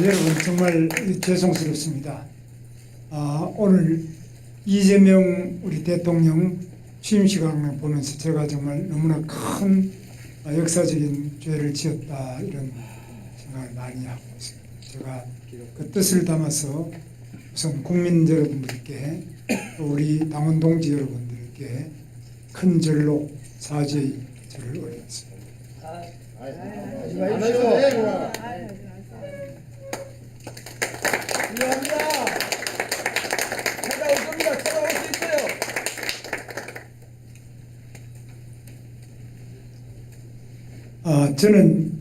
여러분 정말 죄송스럽습니다. 오늘 이재명 우리 대통령 취임 시간을 보면서 제가 정말 너무나 큰 역사적인 죄를 지었다 이런 생각을 많이 하고 있습니다. 제가 그 뜻을 담아서 우선 국민 여러분들께 또 우리 당원 동지 여러분들께 큰 절로 사죄의 절을 올렸습니다. 미안합니다. 찾아올 겁니다. 찾아올 수 있어요. 저는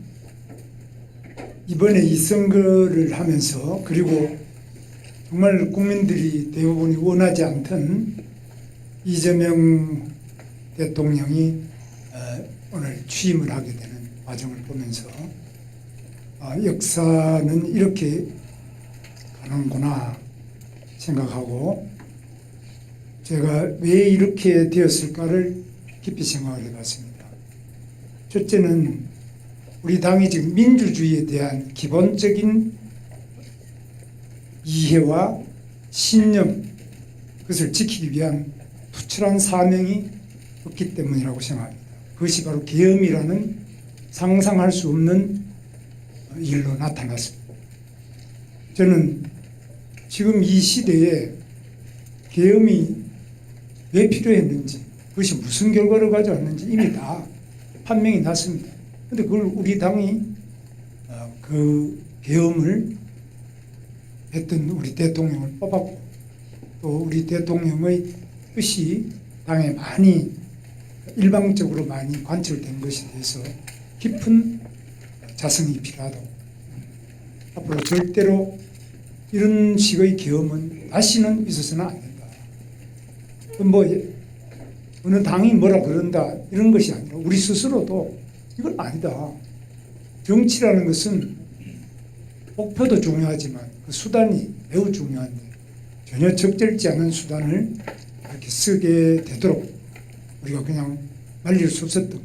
이번에 이 선거를 하면서 그리고 정말 국민들이 대부분이 원하지 않던 이재명 대통령이 오늘 취임을 하게 되는 과정을 보면서 역사는 이렇게 가는구나 생각하고 제가 왜 이렇게 되었을까를 깊이 생각을 해봤습니다. 첫째는 우리 당이 지금 민주주의에 대한 기본적인 이해와 신념, 그것을 지키기 위한 투철한 사명이 없기 때문이라고 생각합니다. 그것이 바로 계엄이라는 상상할 수 없는 일로 나타났습니다. 저는 지금 이 시대에 계엄이 왜 필요했는지, 그것이 무슨 결과를 가져왔는지 이미 다 판명이 났습니다. 그런데 그걸 우리 당이 그 계엄을 했던 우리 대통령을 뽑았고 또 우리 대통령의 뜻이 당에 많이 일방적으로 많이 관철된 것에 대해서 깊은 자성이 필요하다고. 앞으로 절대로 이런 식의 계엄은 다시는 있어서는 안 된다. 뭐 어느 당이 뭐라 그런다 이런 것이 아니라 우리 스스로도 이건 아니다. 정치라는 것은 목표도 중요하지만 그 수단이 매우 중요한데 전혀 적절치 않은 수단을 이렇게 쓰게 되도록 우리가 그냥 말릴 수 없었던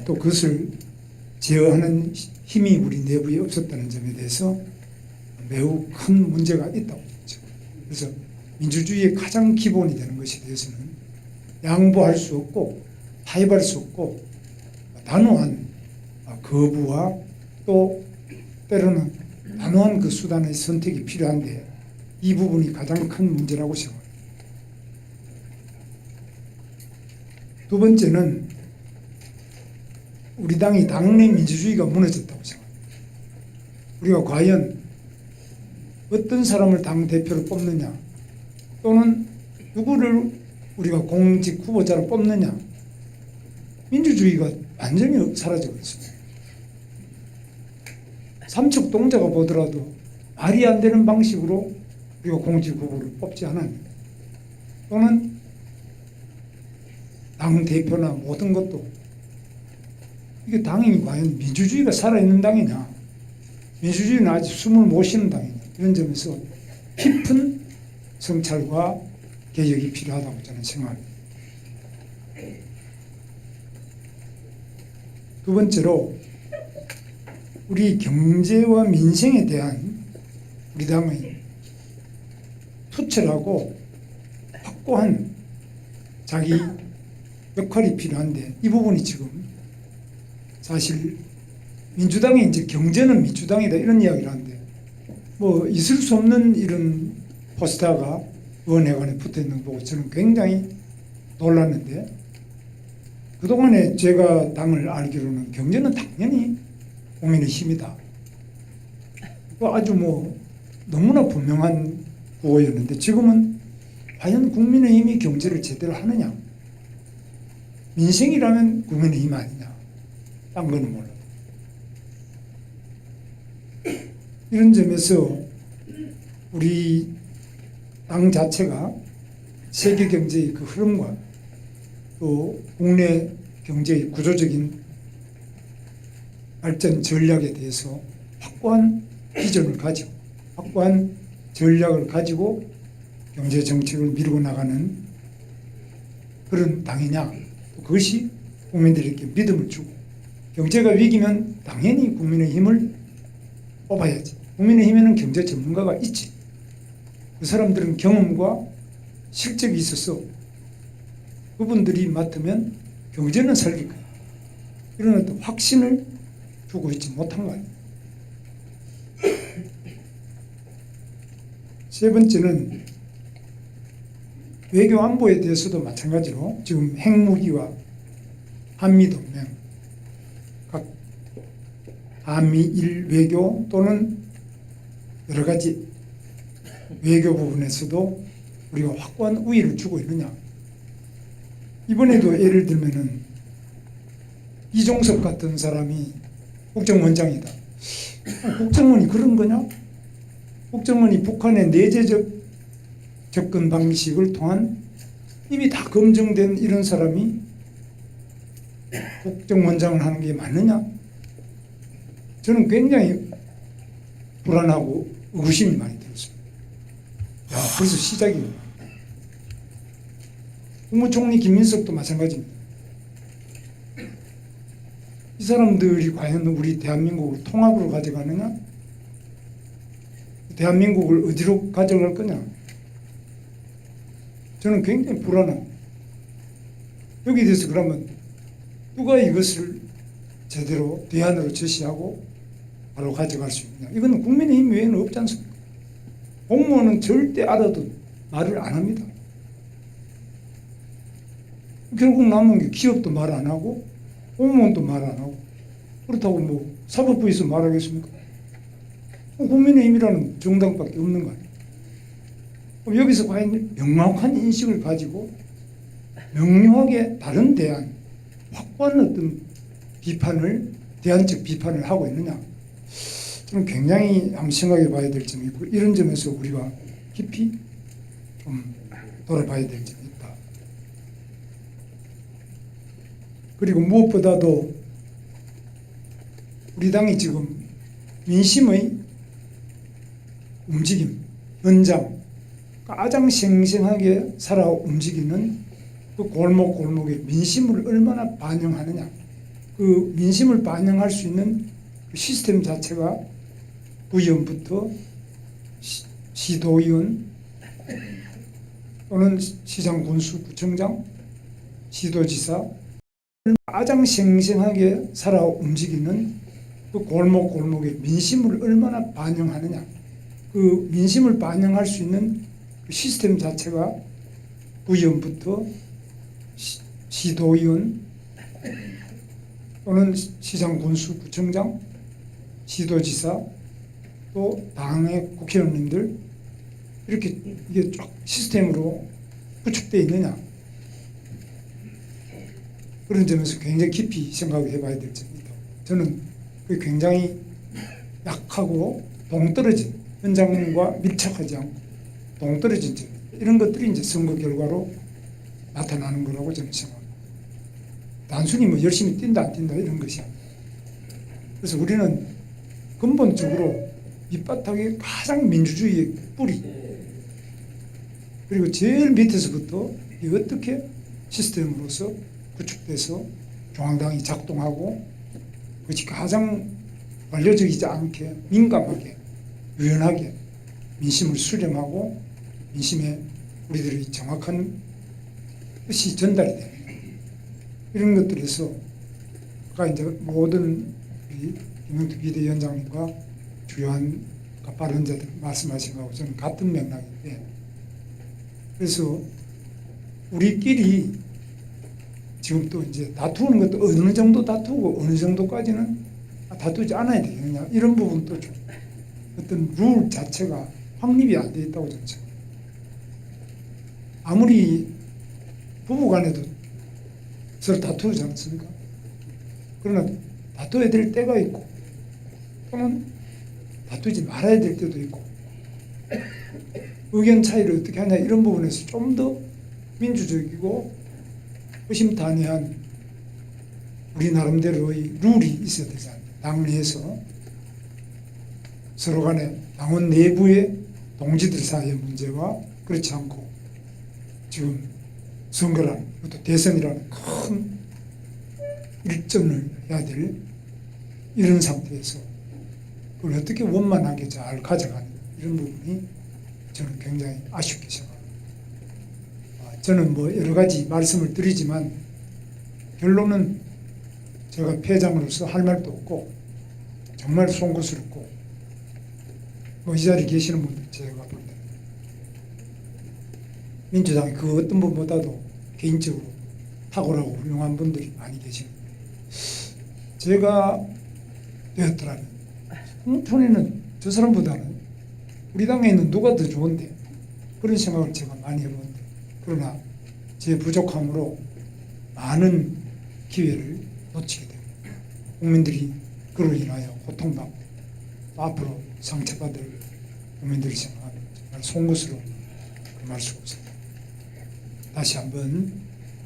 또 그것을 제어하는 힘이 우리 내부에 없었다는 점에 대해서 매우 큰 문제가 있다고 보죠. 그래서 민주주의의 가장 기본이 되는 것에 대해서는 양보할 수 없고 타협할 수 없고 단호한 거부와 또 때로는 단호한 그 수단의 선택이 필요한데 이 부분이 가장 큰 문제라고 생각합니다. 두 번째는 우리 당이 당내 민주주의가 무너졌다고 생각합니다. 우리가 과연 어떤 사람을 당대표로 뽑느냐 또는 누구를 우리가 공직 후보자로 뽑느냐 민주주의가 완전히 사라져버렸습니다. 삼척동자가 보더라도 말이 안 되는 방식으로 우리가 공직 후보를 뽑지 않았습니다. 또는 당대표나 모든 것도 이게 당이 과연 민주주의가 살아있는 당이냐 민주주의는 아직 숨을 못 쉬는 당이냐 이런 점에서 깊은 성찰과 개혁이 필요하다고 저는 생각합니다. 두 번째로 우리 경제와 민생에 대한 우리 당의 투철하고 확고한 자기 역할이 필요한데 이 부분이 지금 사실 민주당이 이제 경제는 민주당이다 이런 이야기를 하는데 뭐 있을 수 없는 이런 포스터가 의원회관에 붙어 있는 거 보고 저는 굉장히 놀랐는데 그동안에 제가 당을 알기로는 경제는 당연히 국민의힘이다. 아주 뭐 너무나 분명한 구호였는데 지금은 과연 국민의힘이 경제를 제대로 하느냐 민생이라면 국민의힘 아니냐 딴 거는 몰라도 이런 점에서 우리 당 자체가 세계 경제의 그 흐름과 또 국내 경제의 구조적인 발전 전략에 대해서 확고한 비전을 가지고 확고한 전략을 가지고 경제 정책을 밀고 나가는 그런 당이냐 그것이 국민들에게 믿음을 주고 경제가 위기면 당연히 국민의힘을 뽑아야지. 국민의힘에는 경제 전문가가 있지. 그 사람들은 경험과 실적이 있어서 그분들이 맡으면 경제는 살릴 거야. 이런 어떤 확신을 주고 있지 못한 거 아니에요. 세 번째는 외교 안보에 대해서도 마찬가지로 지금 핵무기와 한미동맹, 각 한미일 외교 또는 여러 가지 외교 부분에서도 우리가 확고한 우위를 주고 있느냐. 이번에도 예를 들면은 이종석 같은 사람이 국정원장이다. 국정원이 그런 거냐? 국정원이 북한의 내재적 접근 방식을 통한 이미 다 검증된 이런 사람이 국정원장을 하는 게 맞느냐? 저는 굉장히 불안하고 의구심이 많이 들었습니다. 야, 벌써 시작입니다. 국무총리 김민석도 마찬가지입니다. 이 사람들이 과연 우리 대한민국을 통합으로 가져가느냐? 대한민국을 어디로 가져갈 거냐? 저는 굉장히 불안합니다. 여기에 대해서 그러면 누가 이것을 제대로 대안으로 제시하고 바로 가져갈 수 있느냐? 이건 국민의힘 외에는 없지 않습니까? 공무원은 절대 알아도 말을 안 합니다. 결국 남은 게 기업도 말 안 하고 공무원도 말 안 하고 그렇다고 뭐 사법부에서 말하겠습니까? 국민의힘이라는 정당밖에 없는 거 아니에요. 그럼 여기서 과연 명확한 인식을 가지고 명료하게 다른 대안, 확고한 어떤 비판을, 대안적 비판을 하고 있느냐. 저는 굉장히 한번 생각해 봐야 될 점이 있고, 이런 점에서 우리가 깊이 좀 돌아봐야 될 점이 있다. 그리고 무엇보다도 우리 당이 지금 민심의 움직임, 연장, 가장 생생하게 살아 움직이는 그 골목골목의 민심을 얼마나 반영하느냐. 그 민심을 반영할 수 있는 그 시스템 자체가 구의원부터 시도의원 또는 시장 군수 구청장, 시도지사 가장 생생하게 살아 움직이는 그 골목골목의 민심을 얼마나 반영하느냐. 그 민심을 반영할 수 있는 그 시스템 자체가 구의원부터 시도의원 또는 시장 군수 구청장, 시도지사 또 당의 국회의원님들 이렇게 이게 쫙 시스템으로 구축되어 있느냐. 그런 점에서 굉장히 깊이 생각해 봐야 될 점입니다. 저는 그게 굉장히 약하고 동떨어진, 현장과 밀착하지 않고 동떨어진 점, 이런 것들이 이제 선거 결과로 나타나는 거라고 저는 생각합니다. 단순히 뭐 열심히 뛴다 안 뛴다 이런 것이 아니에요. 그래서 우리는 근본적으로 밑바닥의 가장 민주주의의 뿌리, 그리고 제일 밑에서부터 이게 어떻게 시스템으로서 구축돼서 중앙당이 작동하고 그것이 가장 관료적이지 않게 민감하게 유연하게 민심을 수렴하고 민심에 우리들의 정확한 뜻이 전달이 되는 이런 것들에서 아까 이제 모든 김영투 비대위원장님과 주요한 발언자들 말씀하신 거하고 저는 같은 맥락인데, 그래서 우리끼리 지금 또 이제 다투는 것도 어느 정도 다투고 어느 정도까지는 다투지 않아야 되겠느냐, 이런 부분도 좀 어떤 룰 자체가 확립이 안 돼 있다고 저는 생각합니다. 아무리 부부간에도 서로 다투지 않습니까? 그러나 다투어야 될 때가 있고 또는 다투지 말아야 될 때도 있고, 의견 차이를 어떻게 하냐 이런 부분에서 좀 더 민주적이고 허심탄회한 우리 나름대로의 룰이 있어야 되지 않나. 당내에서 서로 간에 당원 내부의 동지들 사이의 문제와 그렇지 않고 지금 선거라는, 또 대선이라는 큰 일전을 해야 될 이런 상태에서 그걸 어떻게 원만하게 잘 가져가는 이런 부분이 저는 굉장히 아쉽게 생각합니다. 저는 뭐 여러 가지 말씀을 드리지만 결론은 제가 회장으로서 할 말도 없고 정말 송구스럽고 뭐 이 자리에 계시는 분들 제가 볼 때는 민주당이 그 어떤 분보다도 개인적으로 탁월하고 훌륭한 분들이 많이 계십니다. 제가 되었더라면 홍문천에는 저 사람보다는 우리 당에 있는 누가 더 좋은데 그런 생각을 제가 많이 해보는데 그러나 제 부족함으로 많은 기회를 놓치게 되고 국민들이 그로 인하여 고통받고 앞으로 상처받을 국민들이 생각하면 정말 송구스러워 금할 수가 없습니다. 다시 한번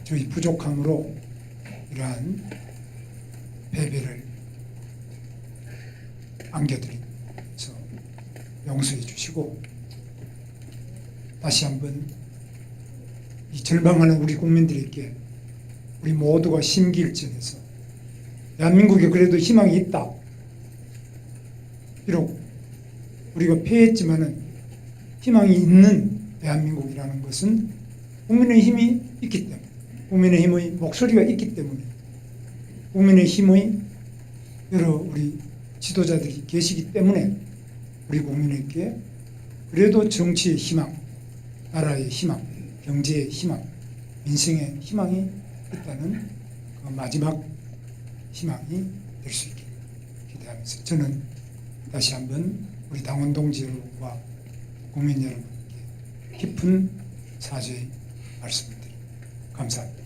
저희 부족함으로 이러한 패배를 안겨드리면서 용서해 주시고 다시 한번 이 절망하는 우리 국민들에게 우리 모두가 심기일전해서 대한민국에 그래도 희망이 있다. 비록 우리가 패했지만은 희망이 있는 대한민국이라는 것은 국민의힘이 있기 때문에 국민의힘의 목소리가 있기 때문에 국민의힘의 여러 우리 지도자들이 계시기 때문에 우리 국민에게 그래도 정치의 희망, 나라의 희망, 경제의 희망, 민생의 희망이 있다는 그 마지막 희망이 될 수 있기를 기대하면서 저는 다시 한번 우리 당원 동지 여러분과 국민 여러분께 깊은 사죄의 말씀을 드립니다. 감사합니다.